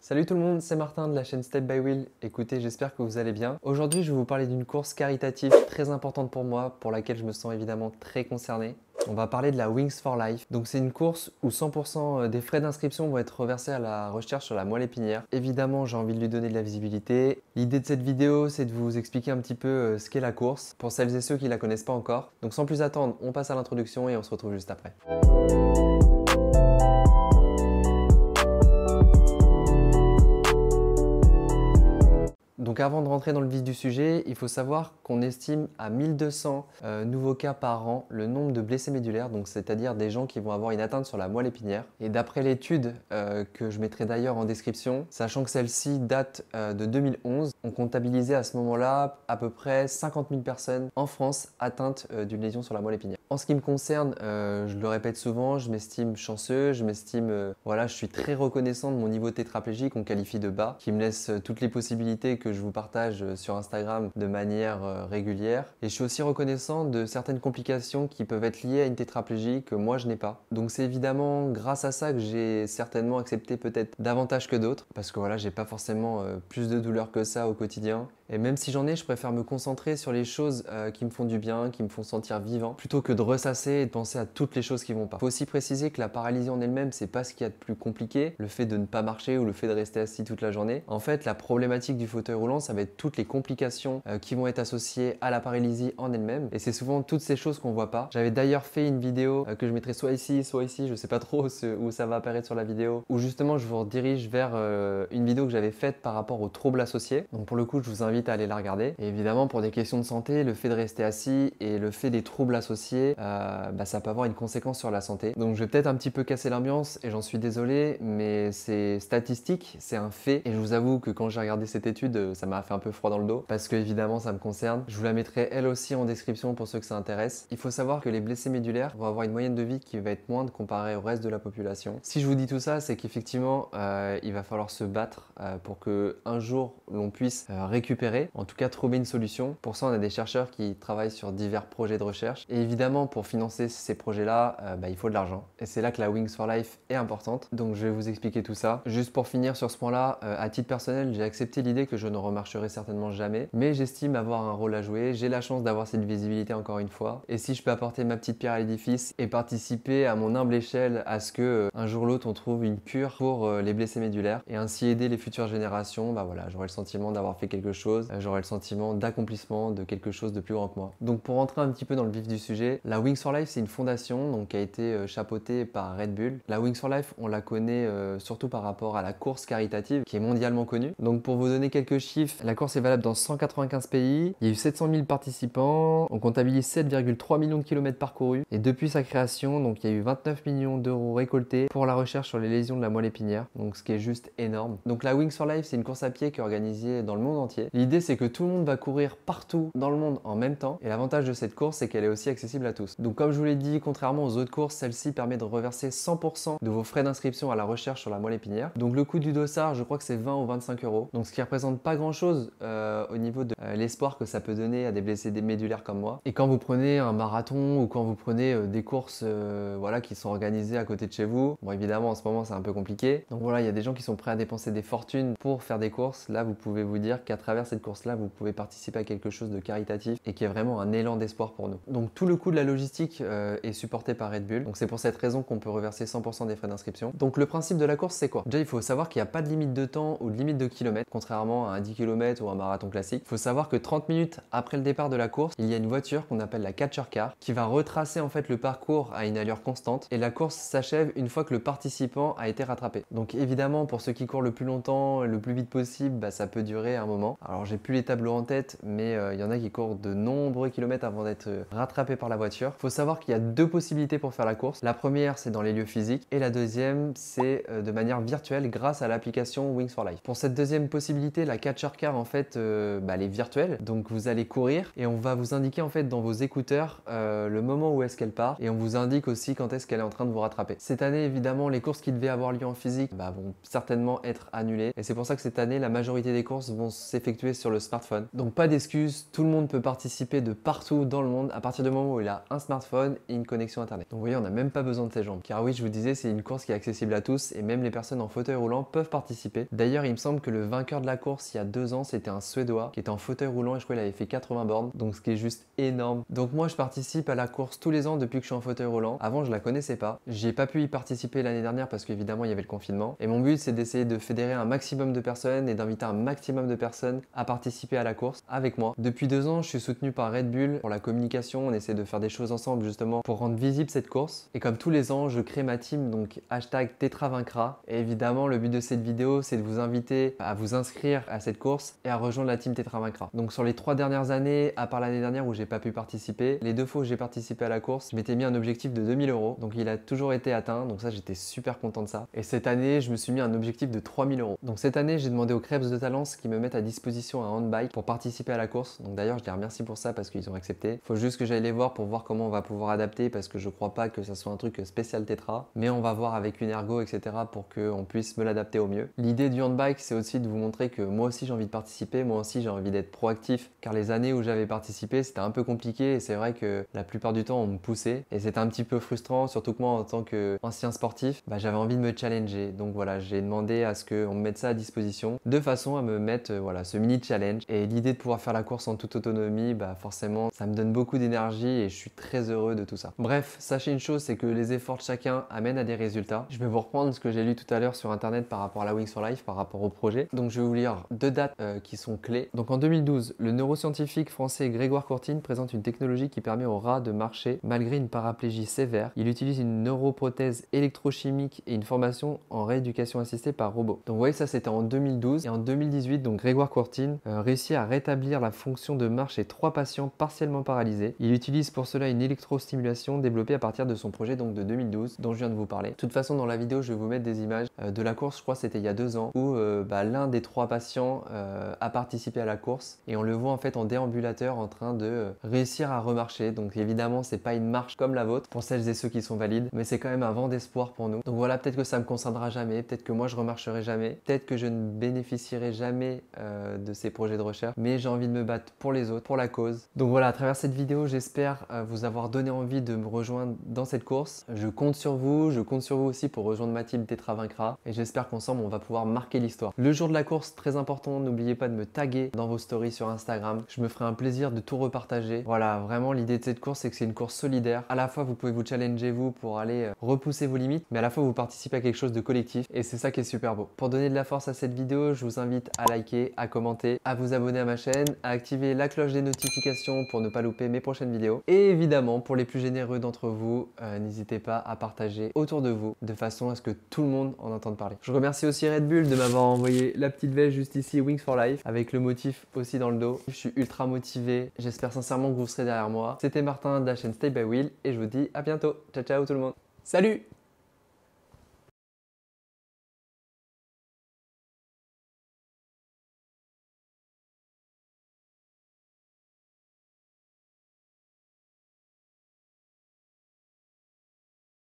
Salut tout le monde, c'est Martin de la chaîne Step by Will. Écoutez, j'espère que vous allez bien. Aujourd'hui, je vais vous parler d'une course caritative très importante pour moi, pour laquelle je me sens évidemment très concerné. On va parler de la Wings for Life. Donc c'est une course où 100% des frais d'inscription vont être reversés à la recherche sur la moelle épinière. Évidemment, j'ai envie de lui donner de la visibilité. L'idée de cette vidéo, c'est de vous expliquer un petit peu ce qu'est la course, pour celles et ceux qui ne la connaissent pas encore. Donc sans plus attendre, on passe à l'introduction et on se retrouve juste après. Donc avant de rentrer dans le vif du sujet, il faut savoir qu'on estime à 1200 nouveaux cas par an le nombre de blessés médulaires, donc c'est-à-dire des gens qui vont avoir une atteinte sur la moelle épinière. Et d'après l'étude que je mettrai d'ailleurs en description, sachant que celle-ci date de 2011, on comptabilisait à ce moment-là à peu près 50 000 personnes en France atteintes d'une lésion sur la moelle épinière. En ce qui me concerne, je le répète souvent, je m'estime chanceux, je suis très reconnaissant de mon niveau tétraplégique, on qualifie de bas, qui me laisse toutes les possibilités que je vous partage sur Instagram de manière régulière. Et je suis aussi reconnaissant de certaines complications qui peuvent être liées à une tétraplégie que moi je n'ai pas. Donc c'est évidemment grâce à ça que j'ai certainement accepté peut-être davantage que d'autres, parce que voilà, j'ai pas forcément plus de douleur que ça au quotidien. Et même si j'en ai, je préfère me concentrer sur les choses qui me font du bien, qui me font sentir vivant, plutôt que de ressasser et de penser à toutes les choses qui vont pas. Il faut aussi préciser que la paralysie en elle-même, c'est pas ce qu'il y a de plus compliqué, le fait de ne pas marcher ou le fait de rester assis toute la journée. En fait, la problématique du fauteuil roulant, ça va être toutes les complications qui vont être associées à la paralysie en elle-même. Et c'est souvent toutes ces choses qu'on voit pas. J'avais d'ailleurs fait une vidéo que je mettrai soit ici, je sais pas trop où ça va apparaître sur la vidéo, où justement je vous redirige vers une vidéo que j'avais faite par rapport aux troubles associés. Donc pour le coup, je vous invite à aller la regarder. Et évidemment, pour des questions de santé, le fait de rester assis et le fait des troubles associés, ça peut avoir une conséquence sur la santé. Donc je vais peut-être un petit peu casser l'ambiance et j'en suis désolé, mais c'est statistique, c'est un fait. Et je vous avoue que quand j'ai regardé cette étude, ça m'a fait un peu froid dans le dos parce que évidemment ça me concerne. Je vous la mettrai elle aussi en description pour ceux que ça intéresse. Il faut savoir que les blessés médulaires vont avoir une moyenne de vie qui va être moindre comparée au reste de la population. Si je vous dis tout ça, c'est qu'effectivement il va falloir se battre pour que un jour l'on puisse récupérer, en tout cas trouver une solution. Pour ça, on a des chercheurs qui travaillent sur divers projets de recherche. Et évidemment, pour financer ces projets-là, il faut de l'argent. Et c'est là que la Wings for Life est importante. Donc je vais vous expliquer tout ça. Juste pour finir sur ce point-là, à titre personnel, j'ai accepté l'idée que je ne remarcherai certainement jamais, mais j'estime avoir un rôle à jouer. J'ai la chance d'avoir cette visibilité encore une fois. Et si je peux apporter ma petite pierre à l'édifice et participer à mon humble échelle à ce que un jour ou l'autre on trouve une cure pour les blessés médulaires et ainsi aider les futures générations, j'aurai le sentiment d'avoir fait quelque chose, j'aurai le sentiment d'accomplissement de quelque chose de plus grand que moi. Donc pour rentrer un petit peu dans le vif du sujet, la Wings for Life, c'est une fondation qui a été chapeautée par Red Bull. La Wings for Life, on la connaît surtout par rapport à la course caritative qui est mondialement connue. Donc pour vous donner quelques chiffres, la course est valable dans 195 pays, il y a eu 700 000 participants, on comptabilise 7,3 millions de kilomètres parcourus et depuis sa création, donc il y a eu 29 millions d'euros récoltés pour la recherche sur les lésions de la moelle épinière, donc ce qui est juste énorme. Donc la Wings for Life, c'est une course à pied qui est organisée dans le monde entier. L'idée, c'est que tout le monde va courir partout dans le monde en même temps. Et l'avantage de cette course, c'est qu'elle est aussi accessible à tous. Donc comme je vous l'ai dit, contrairement aux autres courses, celle-ci permet de reverser 100% de vos frais d'inscription à la recherche sur la moelle épinière. Donc le coût du dossard, je crois que c'est 20 ou 25 euros. Donc ce qui représente pas grand-chose au niveau de l'espoir que ça peut donner à des blessés médulaires comme moi. Et quand vous prenez un marathon ou quand vous prenez des courses qui sont organisées à côté de chez vous, bon évidemment en ce moment c'est un peu compliqué. Donc voilà, il y a des gens qui sont prêts à dépenser des fortunes pour faire des courses. Là, vous pouvez vous dire qu'à travers cette course-là, vous pouvez participer à quelque chose de caritatif et qui est vraiment un élan d'espoir pour nous. Donc tout le coût de la logistique est supporté par Red Bull. Donc c'est pour cette raison qu'on peut reverser 100% des frais d'inscription. Donc le principe de la course, c'est quoi? Déjà, il faut savoir qu'il n'y a pas de limite de temps ou de limite de kilomètres, contrairement à un 10 km ou un marathon classique. Il faut savoir que 30 minutes après le départ de la course, il y a une voiture qu'on appelle la catcher car qui va retracer en fait le parcours à une allure constante et la course s'achève une fois que le participant a été rattrapé. Donc évidemment, pour ceux qui courent le plus longtemps, le plus vite possible, ça peut durer un moment. Alors j'ai plus les tableaux en tête, mais il y en a qui courent de nombreux kilomètres avant d'être rattrapés par la voiture. Il faut savoir qu'il y a deux possibilités pour faire la course. La première, c'est dans les lieux physiques et la deuxième, c'est de manière virtuelle grâce à l'application Wings for Life. Pour cette deuxième possibilité, la catcher car en fait, elle est virtuelle. Donc vous allez courir et on va vous indiquer en fait dans vos écouteurs le moment où est-ce qu'elle part et on vous indique aussi quand est-ce qu'elle est en train de vous rattraper. Cette année, évidemment, les courses qui devaient avoir lieu en physique vont certainement être annulées et c'est pour ça que cette année, la majorité des courses vont s'effectuer effectué sur le smartphone. Donc pas d'excuses, tout le monde peut participer de partout dans le monde à partir du moment où il a un smartphone et une connexion internet. Donc vous voyez, on n'a même pas besoin de ses jambes. Car oui, je vous disais, c'est une course qui est accessible à tous et même les personnes en fauteuil roulant peuvent participer. D'ailleurs, il me semble que le vainqueur de la course il y a 2 ans, c'était un Suédois qui était en fauteuil roulant et je crois qu'il avait fait 80 bornes, donc ce qui est juste énorme. Donc moi, je participe à la course tous les ans depuis que je suis en fauteuil roulant. Avant, je la connaissais pas. J'ai pas pu y participer l'année dernière parce qu'évidemment, il y avait le confinement. Et mon but, c'est d'essayer de fédérer un maximum de personnes et d'inviter un maximum de personnes à participer à la course avec moi. Depuis 2 ans, je suis soutenu par Red Bull pour la communication. On essaie de faire des choses ensemble justement pour rendre visible cette course. Et comme tous les ans, je crée ma team, donc hashtag TetraVaincra. Et évidemment, le but de cette vidéo, c'est de vous inviter à vous inscrire à cette course et à rejoindre la team TetraVaincra. Donc sur les 3 dernières années, à part l'année dernière où j'ai pas pu participer, les 2 fois où j'ai participé à la course, je m'étais mis un objectif de 2000 €. Donc il a toujours été atteint, donc ça j'étais super content de ça. Et cette année, je me suis mis un objectif de 3000 €. Donc cette année, j'ai demandé aux Krebs de Talence qui me mettent à disposition un handbike pour participer à la course. Donc d'ailleurs, je les remercie pour ça parce qu'ils ont accepté. Faut juste que j'aille les voir pour voir comment on va pouvoir adapter parce que je crois pas que ça soit un truc spécial Tetra, mais on va voir avec une ergo, etc. pour qu'on puisse me l'adapter au mieux. L'idée du handbike, c'est aussi de vous montrer que moi aussi j'ai envie de participer, moi aussi j'ai envie d'être proactif, car les années où j'avais participé, c'était un peu compliqué et c'est vrai que la plupart du temps on me poussait et c'était un petit peu frustrant, surtout que moi en tant qu'ancien sportif, j'avais envie de me challenger. Donc voilà, j'ai demandé à ce qu'on me mette ça à disposition de façon à me mettre voilà, ce mini challenge. Et l'idée de pouvoir faire la course en toute autonomie, forcément ça me donne beaucoup d'énergie et je suis très heureux de tout ça. Bref, sachez une chose, c'est que les efforts de chacun amènent à des résultats. Je vais vous reprendre ce que j'ai lu tout à l'heure sur internet par rapport à la Wings for Life, par rapport au projet. Donc je vais vous lire 2 dates qui sont clés. Donc en 2012, le neuroscientifique français Grégoire Courtine présente une technologie qui permet aux rats de marcher malgré une paraplégie sévère. Il utilise une neuroprothèse électrochimique et une formation en rééducation assistée par robot. Donc vous voyez, ça c'était en 2012. Et en 2018, donc Grégoire Courtine réussit à rétablir la fonction de marche chez 3 patients partiellement paralysés. Il utilise pour cela une électrostimulation développée à partir de son projet donc de 2012 dont je viens de vous parler. De toute façon, dans la vidéo, je vais vous mettre des images de la course, je crois que c'était il y a 2 ans, où l'un des 3 patients a participé à la course et on le voit en fait en déambulateur en train de réussir à remarcher. Donc évidemment, c'est pas une marche comme la vôtre pour celles et ceux qui sont valides, mais c'est quand même un vent d'espoir pour nous. Donc voilà, peut-être que ça me concernera jamais, peut-être que moi je remarcherai jamais, peut-être que je ne bénéficierai jamais de ces projets de recherche, mais j'ai envie de me battre pour les autres, pour la cause. Donc voilà, à travers cette vidéo, j'espère vous avoir donné envie de me rejoindre dans cette course. Je compte sur vous aussi pour rejoindre ma team TetraVaincra et j'espère qu'ensemble on va pouvoir marquer l'histoire. Le jour de la course, très important, n'oubliez pas de me taguer dans vos stories sur Instagram. Je me ferai un plaisir de tout repartager. Voilà, vraiment l'idée de cette course, c'est que c'est une course solidaire. À la fois, vous pouvez vous challenger vous pour aller repousser vos limites, mais à la fois vous participez à quelque chose de collectif et c'est ça qui est super beau. Pour donner de la force à cette vidéo, je vous invite à liker, à commenter, à vous abonner à ma chaîne, à activer la cloche des notifications pour ne pas louper mes prochaines vidéos. Et évidemment, pour les plus généreux d'entre vous, n'hésitez pas à partager autour de vous de façon à ce que tout le monde en entende parler. Je remercie aussi Red Bull de m'avoir envoyé la petite veste juste ici, Wings for Life, avec le motif aussi dans le dos. Je suis ultra motivé, j'espère sincèrement que vous serez derrière moi. C'était Martin de la chaîne Stay by Wheel et je vous dis à bientôt. Ciao ciao tout le monde. Salut!